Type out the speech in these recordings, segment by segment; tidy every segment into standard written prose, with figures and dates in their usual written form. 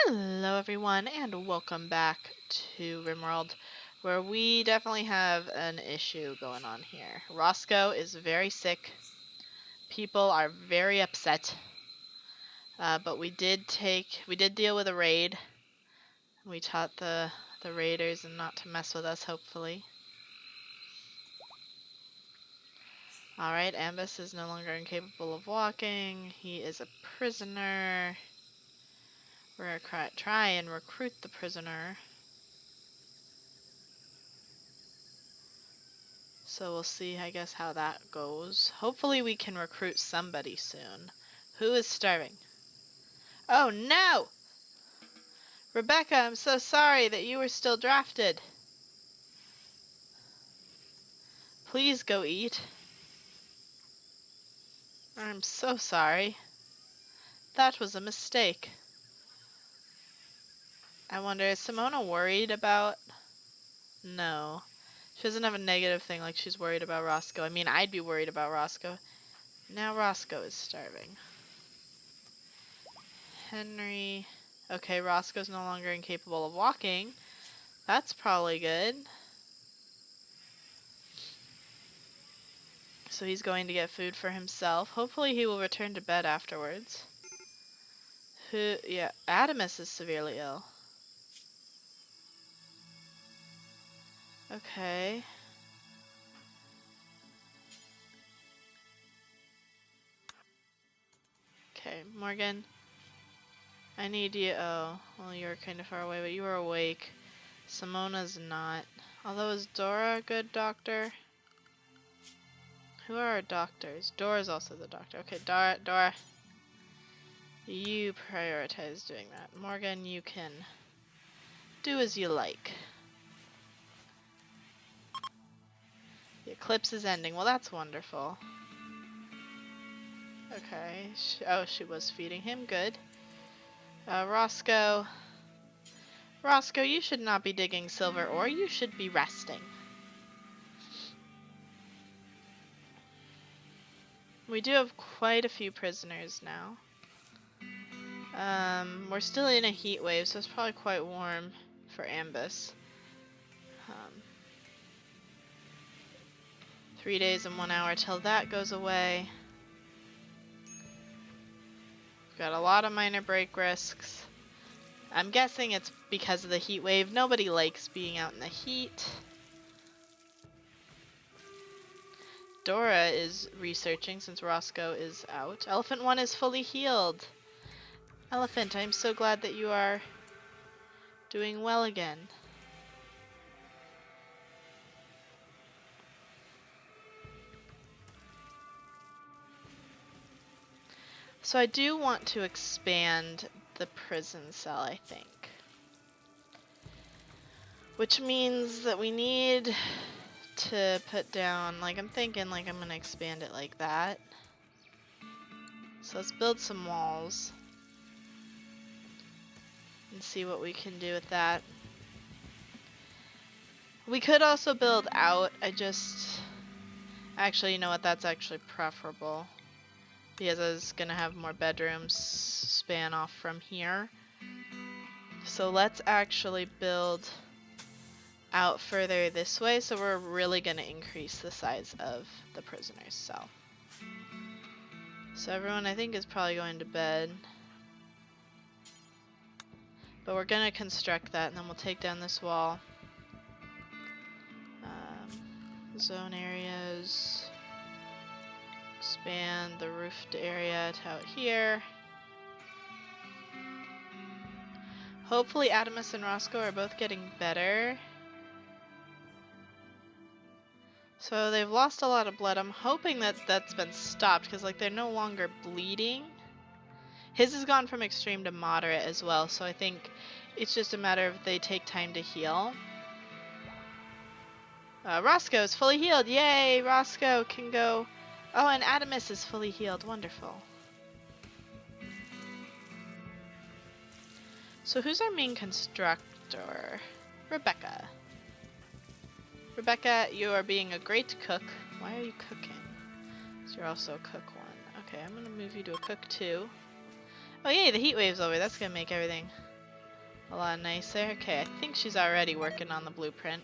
Hello everyone and welcome back to Rimworld, where we definitely have an issue going on here. Roscoe is very sick. People are very upset. But we did deal with a raid. We taught the raiders not to mess with us, hopefully. Alright, Ambus is no longer incapable of walking. He is a prisoner. We're gonna try and recruit the prisoner. So we'll see, I guess, how that goes. Hopefully we can recruit somebody soon. Who is starving? Oh no! Rebecca, I'm so sorry that you were still drafted. Please go eat. I'm so sorry. That was a mistake. I wonder, is Simona worried about... No. She doesn't have a negative thing like she's worried about Roscoe. I mean, I'd be worried about Roscoe. Now Roscoe is starving. Henry... Okay, Roscoe's no longer incapable of walking. That's probably good. So he's going to get food for himself. Hopefully he will return to bed afterwards. Yeah, Adamus is severely ill. Okay. Okay, Morgan. I need you. Oh, well, you're kind of far away, but you are awake. Simona's not. Although, is Dora a good doctor? Who are our doctors? Dora's also the doctor. Okay, Dora. You prioritize doing that. Morgan, you can do as you like. The eclipse is ending. Well, that's wonderful. Okay. She was feeding him. Good. Roscoe. Roscoe, you should not be digging silver ore. You should be resting. We do have quite a few prisoners now. We're still in a heat wave, so it's probably quite warm for Ambus. 3 days and 1 hour till that goes away. We've got a lot of minor break risks. I'm guessing it's because of the heat wave. Nobody likes being out in the heat. Dora is researching since Roscoe is out. Elephant 1 is fully healed. Elephant, I'm so glad that you are doing well again. So I do want to expand the prison cell, I think. Which means that we need to put down, like, I'm thinking like I'm gonna expand it like that. So let's build some walls and see what we can do with that. We could also build out. Actually, you know what, that's actually preferable. Because I was gonna have more bedrooms span off from here. So let's actually build out further this way, so we're really gonna increase the size of the prisoner's cell. So everyone, I think, is probably going to bed. But we're gonna construct that, and then we'll take down this wall. Zone areas. Expand the roofed area to out here. Hopefully Adamus and Roscoe are both getting better. So they've lost a lot of blood. I'm hoping that that's been stopped, because like they're no longer bleeding. His has gone from extreme to moderate as well, so I think it's just a matter of they take time to heal. Roscoe is fully healed. Yay! Roscoe can go. Oh, and Adamus is fully healed. Wonderful. So who's our main constructor? Rebecca. Rebecca, you are being a great cook. Why are you cooking? Because you're also a cook 1. Okay, I'm going to move you to a cook 2. Oh yay, the heat wave's over. That's going to make everything A lot nicer. Okay, I think she's already working on the blueprint.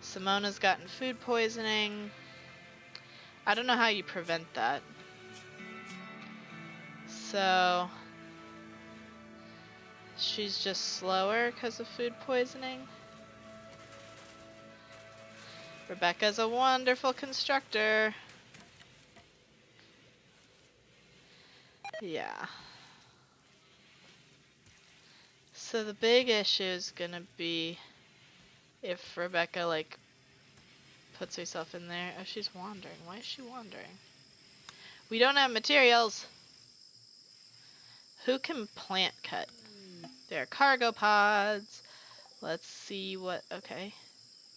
Simona's gotten food poisoning. I don't know how you prevent that. So she's just slower because of food poisoning. Rebecca's a wonderful constructor. Yeah. So the big issue is gonna be if Rebecca, like, puts herself in there. Oh, she's wandering. Why is she wandering? We don't have materials. Who can plant cut? There are cargo pods. Let's see what... Okay.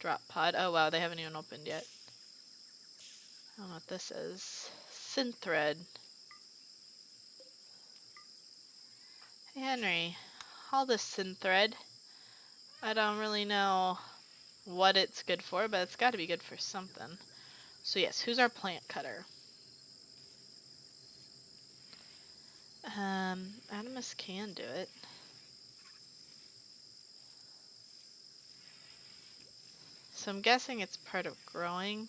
Drop pod. Oh, wow. They haven't even opened yet. I don't know what this is. Synthread. Hey, Henry. Haul this synthread. I don't really know what it's good for, but it's got to be good for something. So, yes. Who's our plant cutter? Adamus can do it. So I'm guessing it's part of growing.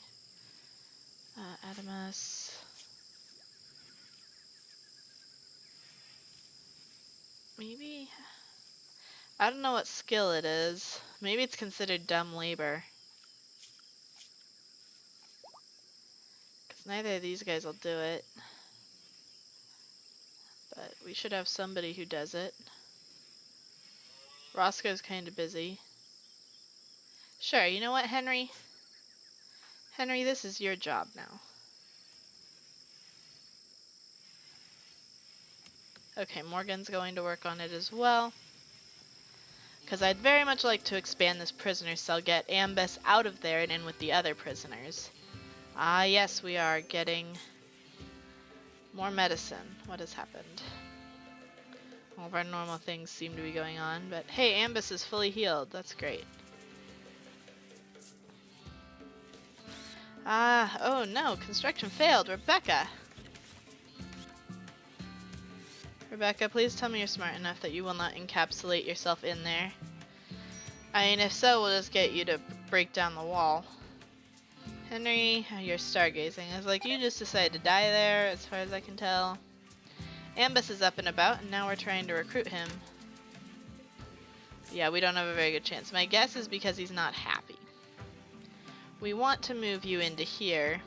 Adamus. Maybe? I don't know what skill it is. Maybe it's considered dumb labor. Because neither of these guys will do it. But we should have somebody who does it. Roscoe's kind of busy. Sure, you know what, Henry? Henry, this is your job now. Okay, Morgan's going to work on it as well. Because I'd very much like to expand this prisoner cell, get Ambus out of there and in with the other prisoners. Ah, yes, we are getting more medicine. What has happened? All of our normal things seem to be going on, but hey, Ambus is fully healed. That's great. Ah, oh no, construction failed. Rebecca! Rebecca, please tell me you're smart enough that you will not encapsulate yourself in there. I mean, if so, we'll just get you to break down the wall. Henry, you're stargazing. It's like you just decided to die there, as far as I can tell. Ambus is up and about, and now we're trying to recruit him. Yeah, we don't have a very good chance. My guess is because he's not happy. We want to move you into here.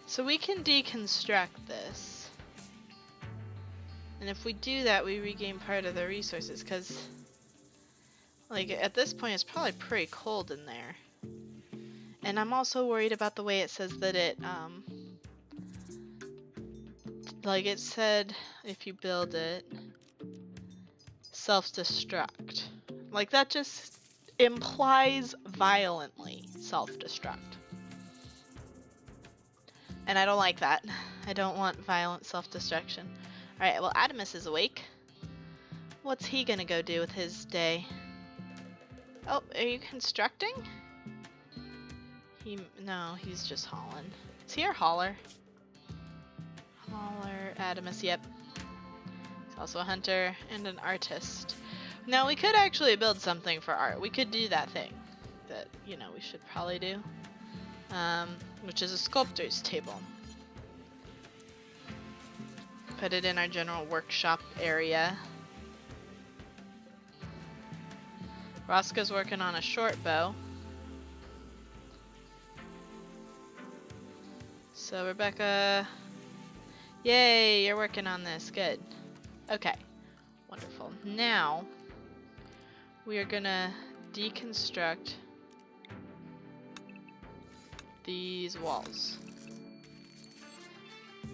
So we can deconstruct this. And if we do that, we regain part of the resources, because, like, at this point, it's probably pretty cold in there. And I'm also worried about the way it says that it, like it said, if you build it, self-destruct. Like, that just implies violently self-destruct. And I don't like that. I don't want violent self-destruction. Alright, well, Adamus is awake. What's he gonna go do with his day? Oh, are you constructing? No, he's just hauling. Is he our hauler? Hauler, Adamus, yep. He's also a hunter and an artist. Now, we could actually build something for art. We could do that thing that, you know, we should probably do. Which is a sculptor's table. Put it in our general workshop area. Roscoe's working on a short bow. So Rebecca, yay, you're working on this, good. Okay, wonderful. Now, we are gonna deconstruct these walls.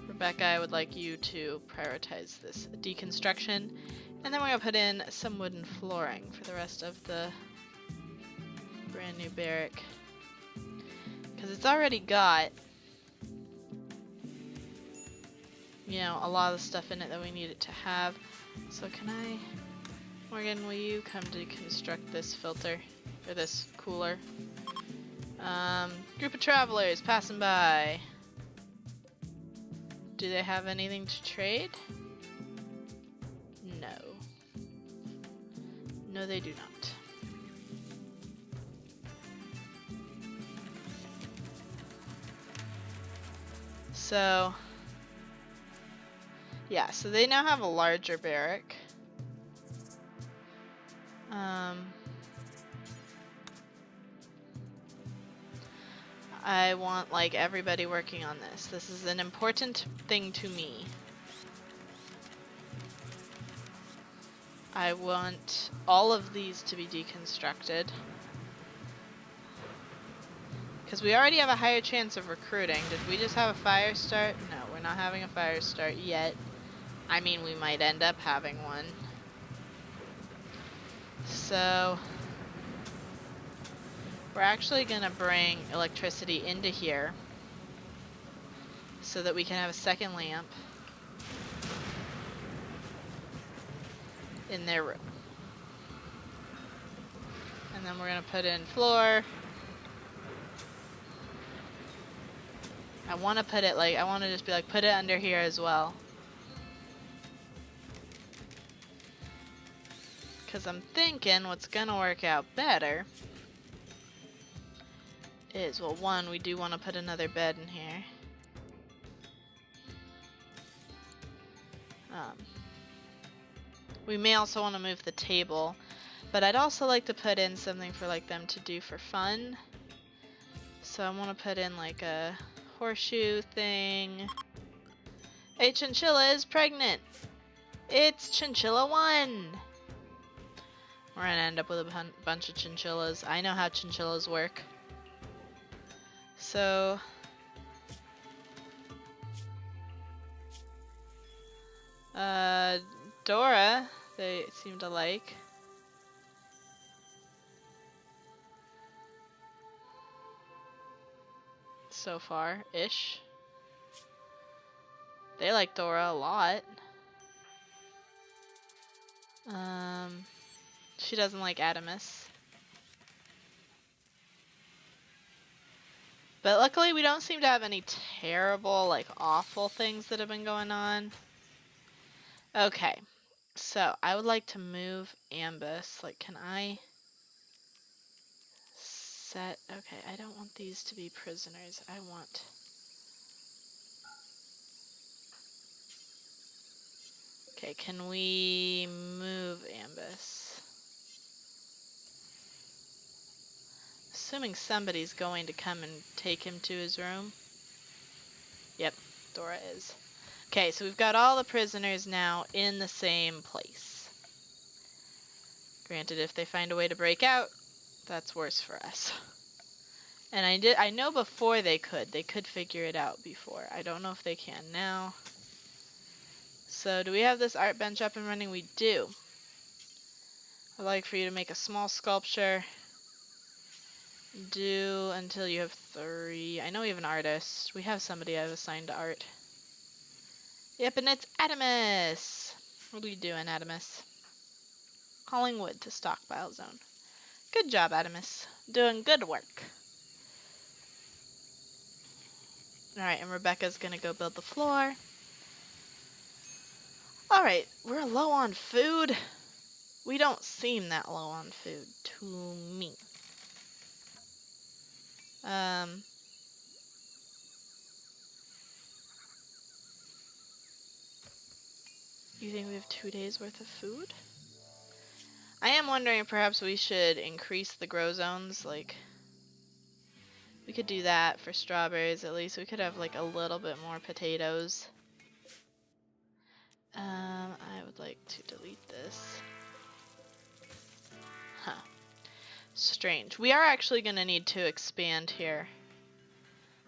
Rebecca, I would like you to prioritize this deconstruction, and then we're gonna put in some wooden flooring for the rest of the brand new barrack. Because it's already got, you know, a lot of the stuff in it that we need it to have. So can I, Morgan, will you come deconstruct this filter, or this cooler? Group of travelers passing by. Do they have anything to trade? No. No, they do not. So, yeah, so they now have a larger barrack. I want, like, everybody working on this. This is an important thing to me. I want all of these to be deconstructed. Because we already have a higher chance of recruiting. Did we just have a fire start? No, we're not having a fire start yet. I mean, we might end up having one. So, we're actually going to bring electricity into here so that we can have a second lamp in their room. And then we're going to put in floor. I want to put it like, I want to just be like, put it under here as well. Because I'm thinking what's going to work out better is, well, one, we do want to put another bed in here. We may also want to move the table, but I'd also like to put in something for like them to do for fun. So I want to put in like a horseshoe thing. Hey, Chinchilla is pregnant! It's Chinchilla 1! We're gonna end up with a bunch of chinchillas. I know how chinchillas work. So... Dora, they seem to like. So far-ish. They like Dora a lot. She doesn't like Adamus. But luckily we don't seem to have any terrible, like, awful things that have been going on. Okay. So, I would like to move Ambus. Like, can I set... Okay, I don't want these to be prisoners. I want... Okay, can we move Ambus? Assuming somebody's going to come and take him to his room. Yep, Dora is. Okay, so we've got all the prisoners now in the same place. Granted, if they find a way to break out, that's worse for us. And I know before they could figure it out before. I don't know if they can now. So, do we have this art bench up and running? We do. I'd like for you to make a small sculpture. Do until you have 3. I know we have an artist. We have somebody I've assigned to art. Yep, and it's Adamus! What are you doing, Adamus? Hauling wood to stockpile zone. Good job, Adamus. Doing good work. Alright, and Rebecca's gonna go build the floor. Alright, we're low on food. We don't seem that low on food to me. You think we have 2 days worth of food? I am wondering if perhaps we should increase the grow zones, like, we could do that for strawberries at least. We could have like a little bit more potatoes. I would like to delete this. Huh. Strange. We are actually going to need to expand here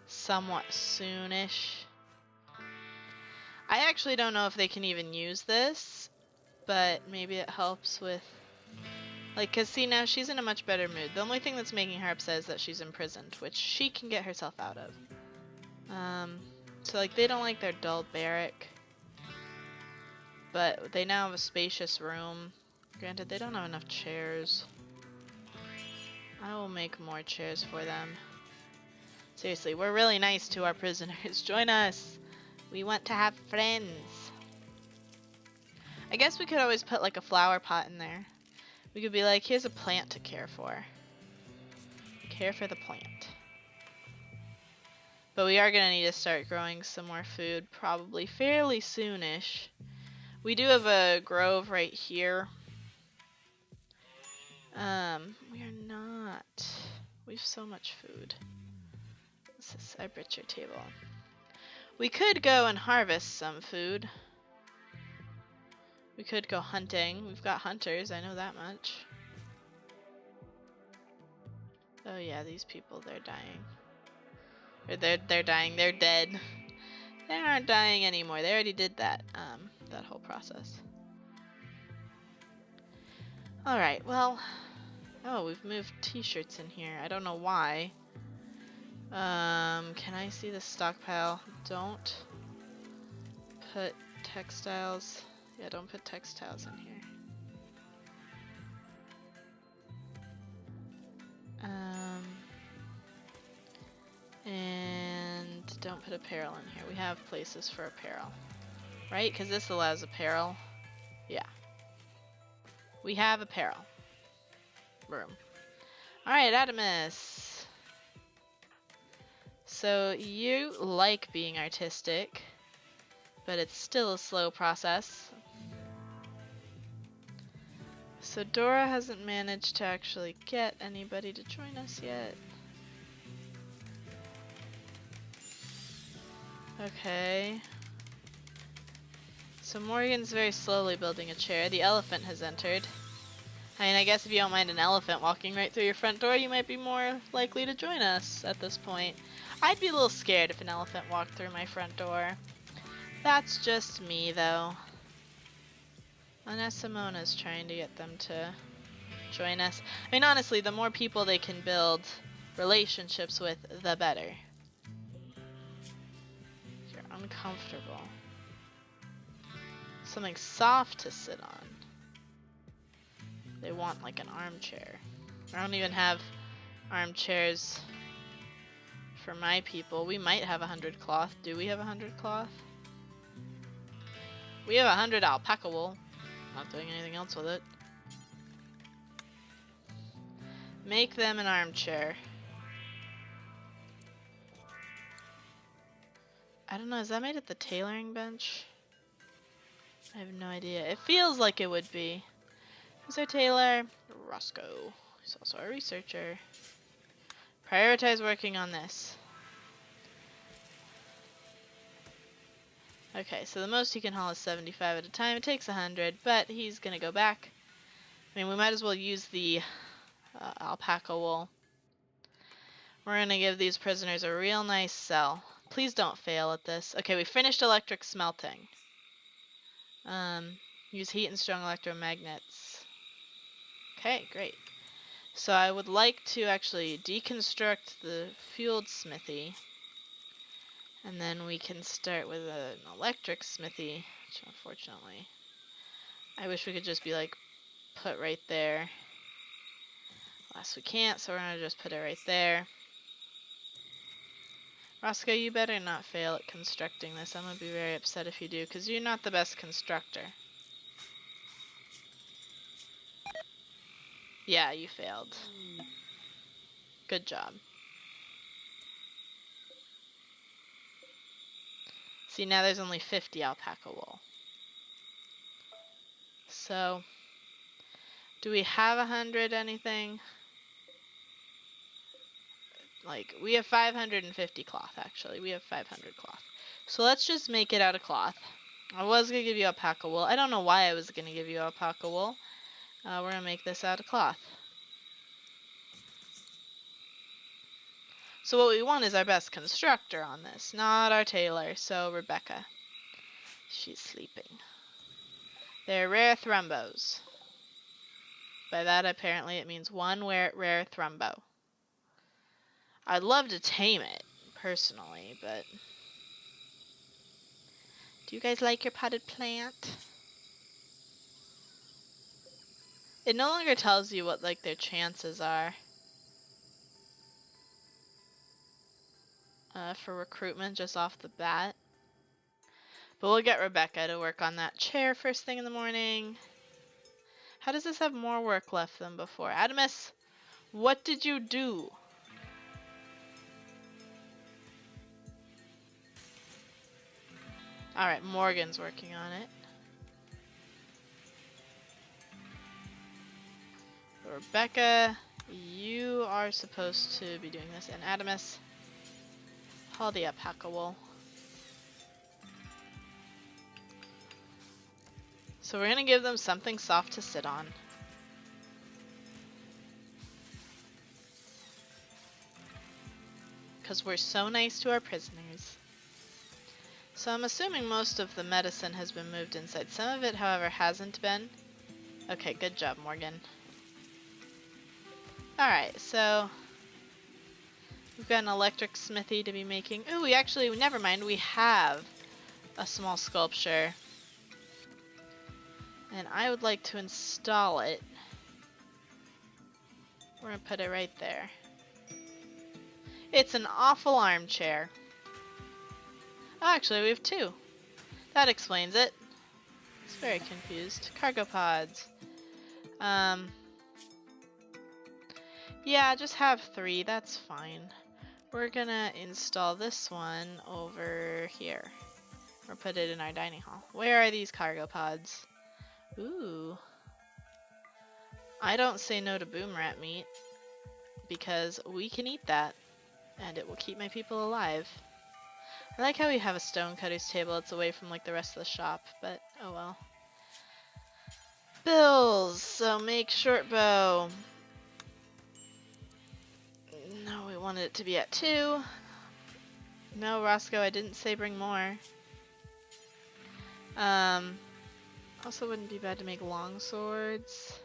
somewhat soonish. I actually don't know if they can even use this, but maybe it helps with, like, cause see, now she's in a much better mood. The only thing that's making her upset is that she's imprisoned, which she can get herself out of. So like, they don't like their dull barrack, but they now have a spacious room. Granted, they don't have enough chairs. I will make more chairs for them. Seriously, we're really nice to our prisoners. Join us! We want to have friends. I guess we could always put like a flower pot in there. We could be like, here's a plant to care for. Care for the plant. But we are going to need to start growing some more food probably fairly soonish. We do have a grove right here. We are not. We have so much food. This is I bet your table. We could go and harvest some food. We could go hunting. We've got hunters, I know that much. Oh yeah, these people, they're dying. Or they're dying, they're dead. They aren't dying anymore. They already did that whole process. Alright, well, oh, we've moved t-shirts in here. I don't know why. Can I see the stockpile? Don't put textiles. Yeah, don't put textiles in here. And don't put apparel in here. We have places for apparel. Right? Because this allows apparel. Yeah. We have apparel. Room. Alright, Adamus. So you like being artistic, but it's still a slow process. So Dora hasn't managed to actually get anybody to join us yet. Okay. So Morgan's very slowly building a chair. The elephant has entered. I mean, I guess if you don't mind an elephant walking right through your front door, you might be more likely to join us at this point. I'd be a little scared if an elephant walked through my front door. That's just me, though. Unless Simona's trying to get them to join us. I mean, honestly, the more people they can build relationships with, the better. You're uncomfortable. Something soft to sit on. They want like an armchair. I don't even have armchairs for my people. We might have 100 cloth. Do we have 100 cloth? We have 100 alpaca wool. Not doing anything else with it. Make them an armchair. I don't know, is that made at the tailoring bench? I have no idea. It feels like it would be. Who's our tailor? Roscoe. He's also a researcher. Prioritize working on this. Okay, so the most he can haul is 75 at a time. It takes 100, but he's gonna go back. I mean, we might as well use the alpaca wool. We're gonna give these prisoners a real nice cell. Please don't fail at this. Okay, we finished electric smelting. Use heat and strong electromagnets. Okay, great. So I would like to actually deconstruct the fueled smithy. And then we can start with an electric smithy, which unfortunately, I wish we could just be like, put right there. Alas, we can't, so we're gonna just put it right there. Roscoe, you better not fail at constructing this. I'm gonna be very upset if you do, because you're not the best constructor. Yeah, you failed. Good job. See, now there's only 50 alpaca wool. So, do we have 100 anything? Like, we have 550 cloth, actually. We have 500 cloth. So let's just make it out of cloth. I was going to give you alpaca wool. I don't know why I was going to give you alpaca wool. We're going to make this out of cloth. So what we want is our best constructor on this, not our tailor. So Rebecca. She's sleeping. They're rare thrumbos. By that, apparently, it means one rare thrumbo. I'd love to tame it, personally, but... Do you guys like your potted plant? It no longer tells you what, like, their chances are. For recruitment, just off the bat. But we'll get Rebecca to work on that chair first thing in the morning. How does this have more work left than before? Adamus, what did you do? Alright, Morgan's working on it. Rebecca, you are supposed to be doing this. And Adamus, haul the alpaca wool. So we're gonna give them something soft to sit on. Because we're so nice to our prisoners. So I'm assuming most of the medicine has been moved inside. Some of it, however, hasn't been. Okay, good job, Morgan. Alright, so we've got an electric smithy to be making. Ooh, never mind, we have a small sculpture. And I would like to install it. We're gonna put it right there. It's an awful armchair. Oh, actually, we have two. That explains it. It's very confused. Cargo pods. Yeah, just have 3. That's fine. We're gonna install this one over here. Or put it in our dining hall. Where are these cargo pods? Ooh. I don't say no to boom rat meat. Because we can eat that. And it will keep my people alive. I like how we have a stonecutter's table. It's away from like the rest of the shop, but oh well. Bills. So make short bow. No, we wanted it to be at 2. No, Roscoe, I didn't say bring more. Also wouldn't be bad to make long swords.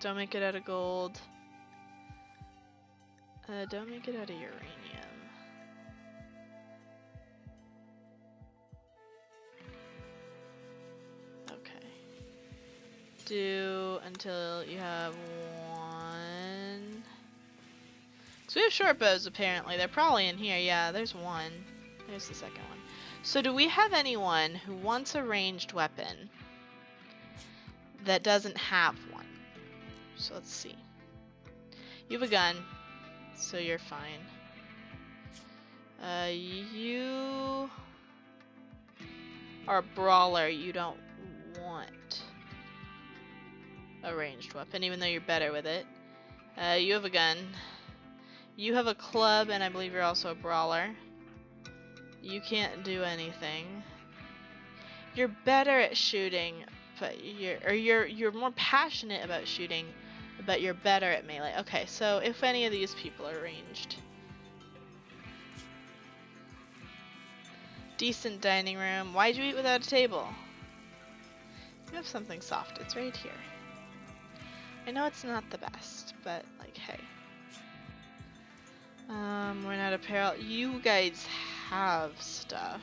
Don't make it out of gold. Don't make it out of uranium. Okay. Do until you have 1. So we have short bows apparently. They're probably in here. Yeah, there's 1. There's the second one. So do we have anyone who wants a ranged weapon that doesn't have one? So let's see. You have a gun, so you're fine. You are a brawler. You don't want a ranged weapon, even though you're better with it. You have a gun. You have a club, and I believe you're also a brawler. You can't do anything. You're better at shooting, but you're more passionate about shooting, but you're better at melee. Okay, so if any of these people are ranged. Decent dining room. Why'd you eat without a table? You have something soft. It's right here. I know it's not the best, but like, hey. We're not apparel. You guys have stuff.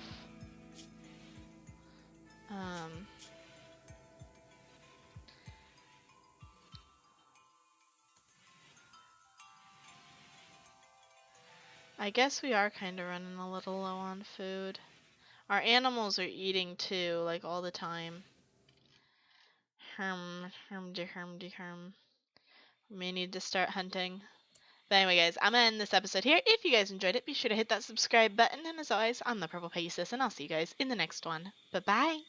I guess we are kind of running a little low on food. Our animals are eating too, like all the time. Herm. We may need to start hunting. But anyway, guys, I'm gonna end this episode here. If you guys enjoyed it, be sure to hit that subscribe button. And as always, I'm the Purple Pegasus, and I'll see you guys in the next one. Bye-bye!